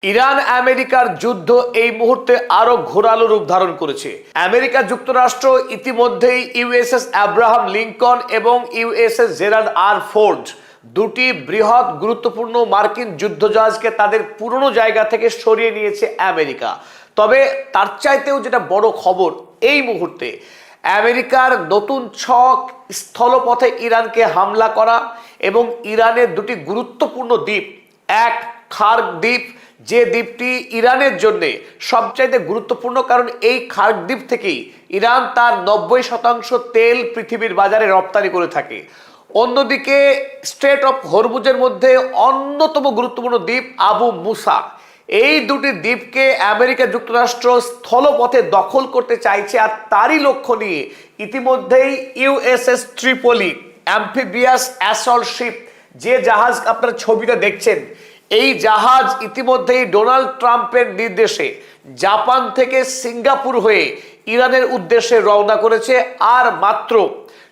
Iran আমেরিকার যুদ্ধ এই মুহূর্তে আরো ঘোরালো রূপ ধারণ করেছে। আমেরিকা যুক্তরাষ্ট্র ইতিমধ্যেই ইউএসএস আব্রাহাম লিঙ্কন এবং ইউএসএস জেরাল্ড আর ফোর্ড দুটি বৃহৎ গুরুত্বপূর্ণ মার্কিন যুদ্ধজাহাজকে তাদের পুরনো জায়গা থেকে সরিয়ে নিয়েছে আমেরিকা। তবে তার চাইতেও যেটা বড় খবর এই মুহূর্তে, আমেরিকার নতুন ছক স্থলপথে ইরানকে হামলা করা এবং ইরানের দুটি গুরুত্বপূর্ণ দ্বীপ, এক খার্গ দ্বীপ, যে দ্বীপটি ইরানের জন্য সবচাইতে গুরুত্বপূর্ণ, কারণ এই খার্গ দ্বীপ থেকেই ইরান তার 90% তেল পৃথিবীর বাজারে রপ্তানি করে থাকে। অন্যদিকে স্ট্রেট অফ হরমুজের মধ্যে অন্যতম গুরুত্বপূর্ণ দ্বীপ আবু মুসা। এই দুটি দ্বীপকে আমেরিকা যুক্তরাষ্ট্র স্থলপথে দখল করতে চাইছে, আর তারই লক্ষ্য নিয়ে ইতিমধ্যেই USS Tripoli amphibious assault ship, যে জাহাজ আপনারা ছবিটা দেখছেন, এই জাহাজ ইতিমধ্যেই ডোনাল্ড ট্রাম্পের নির্দেশে জাপান থেকে সিঙ্গাপুর হয়ে ইরানের উদ্দেশ্যে রওনা করেছে। আর মাত্র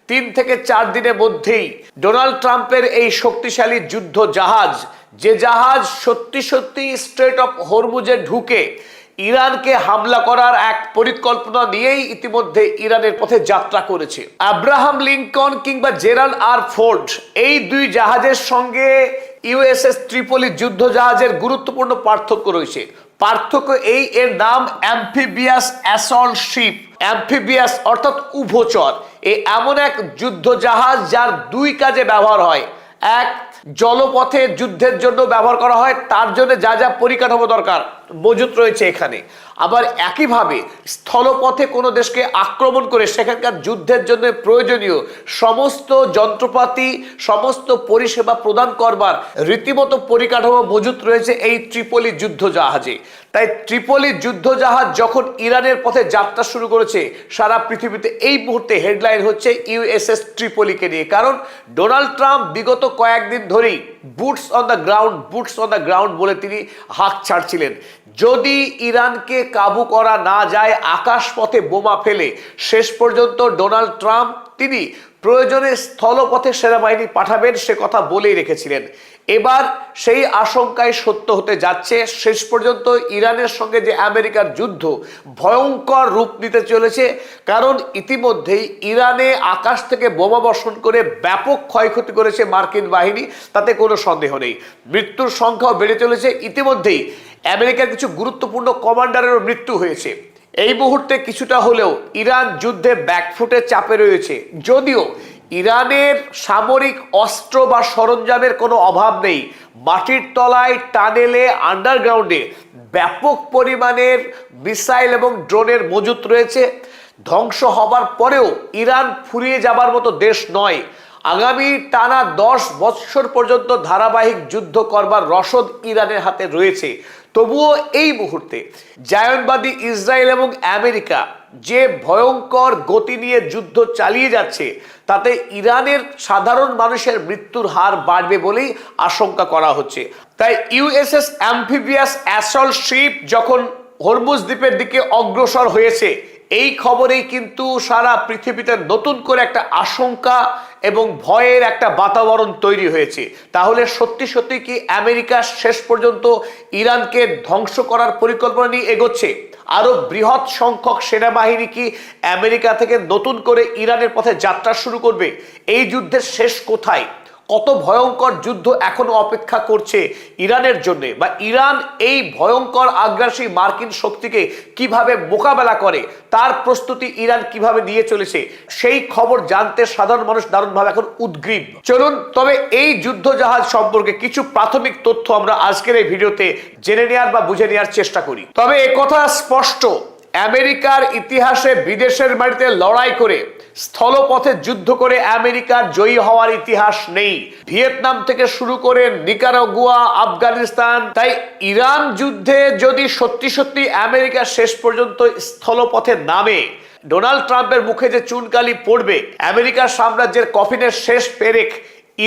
3 থেকে 4 দিনের মধ্যেই ডোনাল্ড ট্রাম্পের এই শক্তিশালী যুদ্ধ জাহাজ, যে জাহাজ সত্যি সত্যি স্ট্রেট অফ হরমুজে ঢুকে ইরানকে হামলা করার এক পরিকল্পনা নিয়েই ইতিমধ্যে ইরানের পথে যাত্রা করেছে। আব্রাহাম লিঙ্কন কিংবা জেরাল্ড আর ফোর্ড, এই দুই জাহাজের সঙ্গে ইউএসএস ট্রিপলি যুদ্ধ জাহাজের গুরুত্বপূর্ণ পার্থক্য রয়েছে। পার্থক্য এই, এর নাম অ্যাম্ফিবিয়াস অ্যাসল্ট শিপ। অ্যাম্ফিবিয়াস অর্থাৎ উভচর। এমন এক যুদ্ধ জাহাজ যার দুই কাজে ব্যবহার হয়। এক, জলপথে যুদ্ধের জন্য ব্যবহার করা হয়, তার জন্য যা যা পরিকাঠামো দরকার মজুত রয়েছে এখানে। আবার একইভাবে স্থলপথে কোনো দেশকে আক্রমণ করে সেখানকার যুদ্ধের জন্য প্রয়োজনীয় সমস্ত যন্ত্রপাতি, সমস্ত পরিষেবা প্রদান করবার রীতিমতো পরিকাঠামো মজুত রয়েছে এই ট্রিপলি যুদ্ধ জাহাজে। তাই ট্রিপলি যুদ্ধ জাহাজ যখন ইরানের পথে যাত্রা শুরু করেছে, সারা পৃথিবীতে এই মুহূর্তে হেডলাইন হচ্ছে ইউএসএস ট্রিপলিকে নিয়ে। কারণ ডোনাল্ড ট্রাম্প বিগত কয়েকদিন ধরেই boots on the ground, boots on the ground বলে তিনি হাঁক ছাড়ছিলেন। যদি ইরানকে কাবু করা না যায়, আকাশপথে বোমা ফেলে শেষ পর্যন্ত ডোনাল্ড ট্রাম্প তিনি প্রয়োজনে স্থলপথে সেনাবাহিনী পাঠাবেন, সে কথা বলেই রেখেছিলেন। এবার সেই আশঙ্কায় সত্য হতে যাচ্ছে। শেষ পর্যন্ত ইরানের সঙ্গে যে আমেরিকার যুদ্ধ ভয়ঙ্কর রূপ নিতে চলেছে, কারণ ইতিমধ্যেই ইরানে আকাশ থেকে বোমা বর্ষণ করে ব্যাপক ক্ষয়ক্ষতি করেছে মার্কিন বাহিনী, তাতে কোনো সন্দেহ নেই। মৃত্যুর সংখ্যাও বেড়ে চলেছে। ইতিমধ্যেই আমেরিকার কিছু গুরুত্বপূর্ণ কমান্ডারেরও মৃত্যু হয়েছে। এই মুহূর্তে কিছুটা হলেও ইরান যুদ্ধে ব্যাকফুটের চাপে রয়েছে। যদিও ইরানের সামরিক অস্ত্র বা সরঞ্জামের কোনো অভাব নেই, মাটির তলায়, টানেলে, আন্ডারগ্রাউন্ডে ব্যাপক পরিমাণের মিসাইল এবং ড্রোনের মজুত রয়েছে। ধ্বংস হবার পরেও ইরান ফুরিয়ে যাবার মতো দেশ নয়। আগামী টানা 10 বছর পর্যন্ত ধারাবাহিক যুদ্ধ করবার রসদ ইরানের হাতে রয়েছে। তবুও এই মুহূর্তে জায়নবাদী ইসরায়েল এবং আমেরিকা যে ভয়ঙ্কর গতি নিয়ে যুদ্ধ চালিয়ে যাচ্ছে, তাতে ইরানের সাধারণ মানুষের মৃত্যুর হার বাড়বে বলেই আশঙ্কা করা হচ্ছে। তাই ইউএসএস অ্যাম্ফিবিয়াস অ্যাসল্ট শিপ যখন হরমুজ দ্বীপের দিকে অগ্রসর হয়েছে, এই খবরেই কিন্তু সারা পৃথিবীতে নতুন করে একটা আশঙ্কা এবং ভয়ের একটা বাতাবরণ তৈরি হয়েছে। তাহলে সত্যি সত্যি কি আমেরিকা শেষ পর্যন্ত ইরানকে ধ্বংস করার পরিকল্পনা নিয়ে এগোচ্ছে? আরো বৃহৎ সংখ্যক সেনাবাহিনী কি আমেরিকা থেকে নতুন করে ইরানের পথে যাত্রা শুরু করবে? এই যুদ্ধের শেষ কোথায়? কত ভয়ঙ্কর যুদ্ধ এখনো অপেক্ষা করছে ইরানের জন্য, বা ইরান এই ভয়ঙ্কর আগ্রাসী মার্কিন শক্তিকে কিভাবে মোকাবেলা করে, তার প্রস্তুতি ইরান কিভাবে নিয়ে চলেছে, সেই খবর জানতে সাধারণ মানুষ দারুণভাবে এখন উদ্গ্রীব। চলুন তবে এই যুদ্ধ জাহাজ সম্পর্কে কিছু প্রাথমিক তথ্য আমরা আজকের এই ভিডিওতে জেনে নেওয়ার বা বুঝে নেওয়ার চেষ্টা করি। তবে একথা স্পষ্ট, আমেরিকার ইতিহাসে বিদেশের মাটিতে লড়াই করে, স্থলপথে যুদ্ধ করে আমেরিকার জয়ী হওয়ার ইতিহাস নেই। ভিয়েতনাম থেকে শুরু করে নিকারাগুয়া, আফগানিস্তান। তাই ইরান যুদ্ধে যদি সত্যি সত্যি আমেরিকা শেষ পর্যন্ত স্থলপথে নামে, ডোনাল্ড ট্রাম্পের মুখে যে চুনকালি পড়বে, আমেরিকার সাম্রাজ্যের কফিনের শেষ পেরেক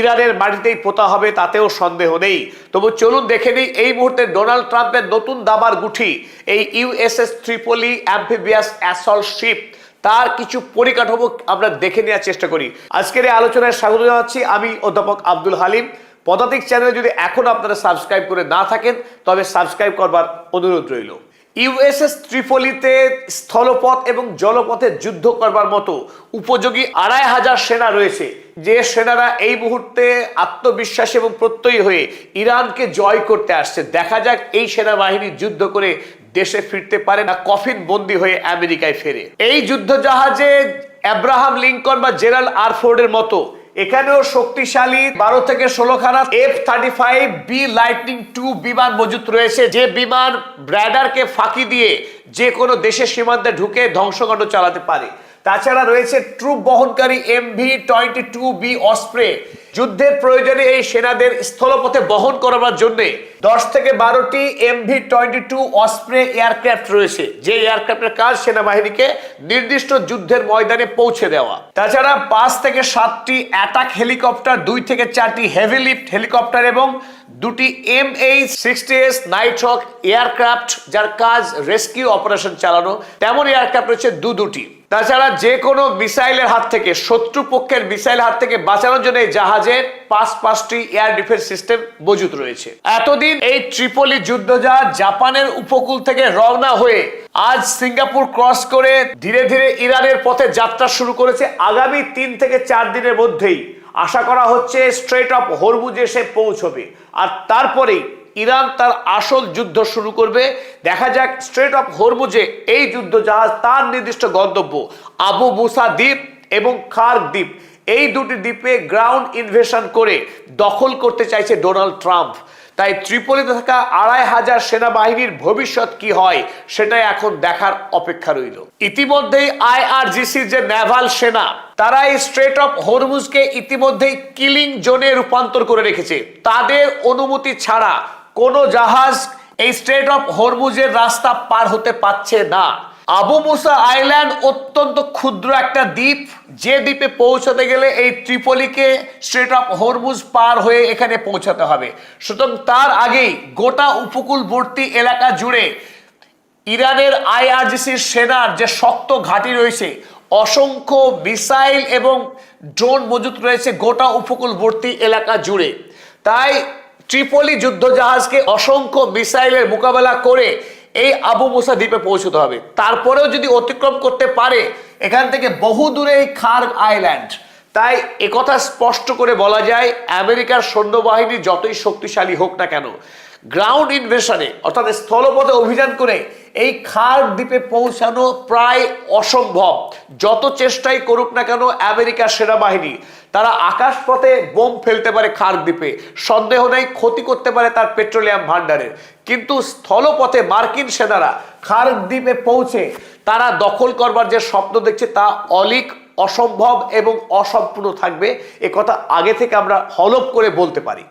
ইরানের মাটিতেই পোতা হবে, তাতেও সন্দেহ নেই। তবু চলুন দেখে নিই এই মুহূর্তে ডোনাল্ড ট্রাম্পের নতুন দাবার গুঠি, এই USS Tripoli amphibious assault ship, তার কিছু পরিকাঠামো আমরা দেখে নেওয়ার চেষ্টা করি। আজকের এই আলোচনায় স্বাগত জানাচ্ছি আমি অধ্যাপক আব্দুল হালিম। পদাতিক চ্যানেলে যদি এখন আপনারা সাবস্ক্রাইব করে না থাকেন তবে সাবস্ক্রাইব করবার অনুরোধ রইল। ইউএসএস ত্রিপলিতে স্থলপথ এবং জলপথে যুদ্ধ করবার মতো উপযোগী 2500 সেনা রয়েছে, যে সেনারা এই মুহূর্তে আত্মবিশ্বাসী এবং প্রত্যয়ী হয়ে ইরানকে জয় করতে আসছে। দেখা যাক এই সেনাবাহিনী যুদ্ধ করে দেশে ফিরতে পারে না কফিন বন্দী হয়ে আমেরিকায় ফেরে। এই যুদ্ধ জাহাজে আব্রাহাম লিঙ্কন বা জেরাল্ড আর ফোর্ডের মতো এখানেও শক্তিশালী 12 থেকে 16 খানা F-35B লাইটনিং 2 বিমান মজুত রয়েছে, যে বিমান ব্র্যাডারকে ফাঁকি দিয়ে যে কোনো দেশের সীমান্তে ঢুকে ধ্বংসকাণ্ড চালাতে পারে। তাছাড়া রয়েছে ট্রুপ বহনকারী MV-22B অস্প্রে। যুদ্ধের প্রয়োজনে এই সেনাদের স্থলপথে বহন করার জন্য 10 থেকে 12টি MV-22 অস্প্রে এয়ারক্রাফট রয়েছে, যে এয়ারক্রাফটের কাজ সেনাবাহিনীকে নির্দিষ্ট যুদ্ধের ময়দানে পৌঁছে দেওয়া। তাছাড়া 5 থেকে 7টি অ্যাটাক হেলিকপ্টার, 2 থেকে 4টি হেভি লিফট হেলিকপ্টার এবং 2টি MH-60S নাইটহক এয়ারক্রাফট, যার কাজ রেস্কিউ অপারেশন চালানো। তেমন এয়ারক্রাফট রয়েছে দুটি। তাছাড়া যে কোনো মিসাইলের হাত থেকে, শত্রুপক্ষের মিসাইলের হাত থেকে বাঁচানোর জন্য এই জাহাজের 5টি এয়ার ডিফেন্স সিস্টেম মজুত রয়েছে। এতদিন এই ত্রিপলি যুদ্ধজাহাজ জাপানের উপকূল থেকে রওনা হয়ে আজ সিঙ্গাপুর ক্রস করে ধীরে ধীরে ইরানের পথে যাত্রা শুরু করেছে। আগামী 3 থেকে 4 দিনের মধ্যেই আশা করা হচ্ছে স্ট্রেট অফ হরমুজে সে পৌঁছবে, আর তারপরেই ইরান তার আসল যুদ্ধ শুরু করবে। দেখা যাক স্ট্রেট অফ হরমুজে এই যুদ্ধ জাহাজ তার নির্দিষ্ট গন্তব্য আবু মুসা দ্বীপ এবং খার্ক দ্বীপ, এই দুটি দ্বীপে গ্রাউন্ড ইনভেশন করে দখল করতে চাইছে ডোনাল্ড ট্রাম্প। তাই ত্রিপলিতে থাকা 2500 সেনাবাহিনীর ভবিষ্যৎ কি হয় সেটাই এখন দেখার অপেক্ষা রইল। ইতিমধ্যেই IRGC যে নেভাল সেনা, তারা এই স্ট্রেট অফ হরমুজকে ইতিমধ্যেই কিলিং জোনে রূপান্তর করে রেখেছে। তাদের অনুমতি ছাড়া কোনো জাহাজ এই স্ট্রেট অফ হরমুজের রাস্তা পার হতে পারছে না। আবু মুসা আইল্যান্ড অত্যন্ত ক্ষুদ্র একটা দ্বীপ, যে দ্বীপে পৌঁছাতে গেলে এই ত্রিপলিকে স্ট্রেট অফ হরমুজ পার হয়ে এখানে পৌঁছাতে হবে। সুতরাং তার আগেই গোটা উপকূলবর্তী এলাকা জুড়ে ইরানের IRGCর সেনার যে শক্ত ঘাঁটি রয়েছে, অসংখ্য মিসাইল এবং ড্রোন মজুত রয়েছে গোটা উপকূলবর্তী এলাকা জুড়ে। তাই ত্রিপলি যুদ্ধজাহাজকে অসংখ্য মিসাইলের মোকাবেলা করে এই আবু মুসা দ্বীপে পৌঁছতে হবে। তারপরেও যদি অতিক্রম করতে পারে এখান থেকে বহু দূরে এই খার্ক আইল্যান্ড। তাই একথা স্পষ্ট করে বলা যায়, আমেরিকার সৈন্যবাহিনী যতই শক্তিশালী হোক না কেন, গ্রাউন্ড ইনভেশনে অর্থাৎ স্থলপথে অভিযান করে এই খার্ক দ্বীপে পৌঁছানো প্রায় অসম্ভব। যত চেষ্টাই করুক না কেন আমেরিকার সেনাবাহিনী, তারা আকাশপথে বোম ফেলতে পারে খার্ক দ্বীপে, সন্দেহ নেই ক্ষতি করতে পারে তার পেট্রোলিয়াম ভান্ডারের, কিন্তু স্থলপথে মার্কিন সেনারা খার্ক দ্বীপে পৌঁছে তারা দখল করবার যে স্বপ্ন দেখছে তা অলীক, অসম্ভব এবং অসম্পূর্ণ থাকবে। এ কথা আগে থেকে আমরা হলফ করে বলতে পারি।